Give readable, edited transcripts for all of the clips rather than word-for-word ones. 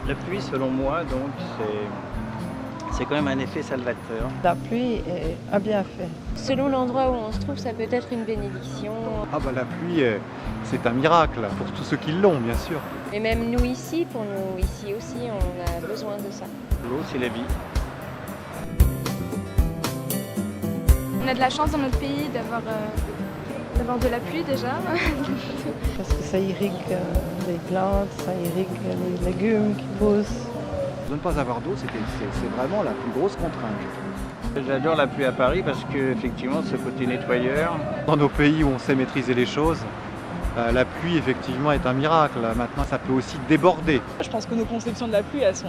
La pluie, selon moi, donc, c'est quand même un effet salvateur. La pluie a bien fait. Selon l'endroit où on se trouve, ça peut être une bénédiction. Ah bah la pluie, c'est un miracle pour tous ceux qui l'ont, bien sûr. Et même nous ici, pour nous ici aussi, on a besoin de ça. L'eau, c'est la vie. On a de la chance dans notre pays d'avoir de la pluie déjà. Parce que ça irrigue les plantes, ça irrigue les légumes qui poussent. De ne pas avoir d'eau, c'est vraiment la plus grosse contrainte, je trouve. J'adore la pluie à Paris parce qu'effectivement, ce côté nettoyeur. Dans nos pays où on sait maîtriser les choses, la pluie, effectivement, est un miracle. Maintenant, ça peut aussi déborder. Je pense que nos conceptions de la pluie, elles sont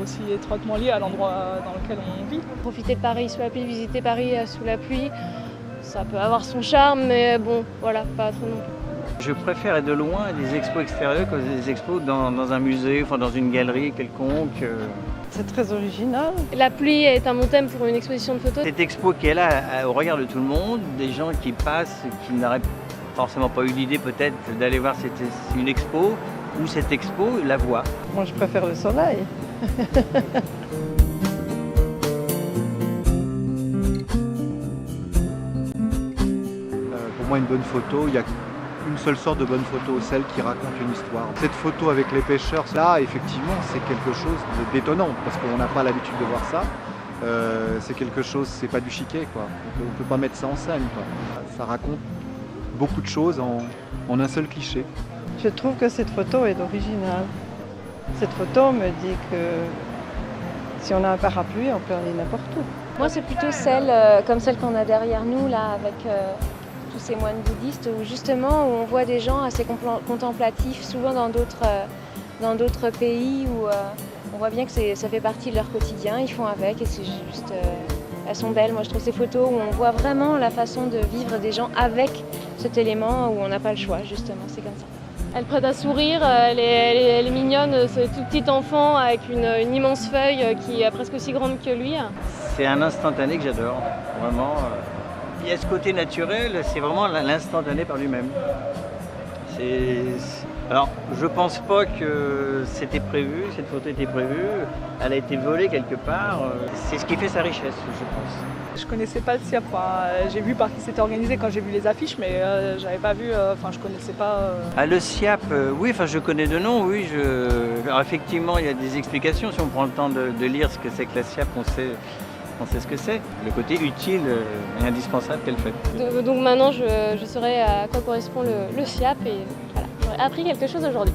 aussi étroitement liées à l'endroit dans lequel on vit. Profiter de Paris sous la pluie, visiter Paris sous la pluie, ça peut avoir son charme, mais bon, voilà, pas trop non plus. Je préfère être de loin des expos extérieures que des expos dans un musée, enfin dans une galerie quelconque. C'est très original. La pluie est un bon thème pour une exposition de photos. Cette expo qui est là au regard de tout le monde, des gens qui passent, qui n'auraient forcément pas eu l'idée peut-être d'aller voir une expo, ou cette expo la voient. Moi, je préfère le soleil. Pour moi, une bonne photo, il y a une seule sorte de bonne photo, celle qui raconte une histoire. Cette photo avec les pêcheurs, là, effectivement, c'est quelque chose d'étonnant, parce qu'on n'a pas l'habitude de voir ça. C'est quelque chose, c'est pas du chiquet, quoi. On peut pas mettre ça en scène, quoi. Ça raconte beaucoup de choses en un seul cliché. Je trouve que cette photo est originale. Cette photo me dit que si on a un parapluie, on peut aller n'importe où. Moi, c'est plutôt celle comme celle qu'on a derrière nous, là, avec tous ces moines bouddhistes, où justement, où on voit des gens assez contemplatifs, souvent dans d'autres pays, où on voit bien que ça fait partie de leur quotidien, ils font avec, et c'est juste... elles sont belles. Moi, je trouve ces photos où on voit vraiment la façon de vivre des gens avec cet élément, où on n'a pas le choix, justement, c'est comme ça. Elle prête à sourire, elle est mignonne, ce tout petit enfant avec une immense feuille qui est presque aussi grande que lui. C'est un instantané que j'adore, vraiment. Il y a ce côté naturel, c'est vraiment l'instantané par lui-même. Alors, je pense pas que c'était prévu, cette photo était prévue, elle a été volée quelque part. C'est ce qui fait sa richesse, je pense. Je connaissais pas le SIAP. J'ai vu par qui c'était organisé quand j'ai vu les affiches, mais j'avais pas vu. Je connaissais pas. Ah, le SIAP, oui, je connais de nom, oui. Alors, effectivement, il y a des explications. Si on prend le temps de lire ce que c'est que la SIAP, on sait ce que c'est. Le côté utile et indispensable qu'elle fait. Donc maintenant, je saurai à quoi correspond le SIAP et voilà, j'aurai appris quelque chose aujourd'hui.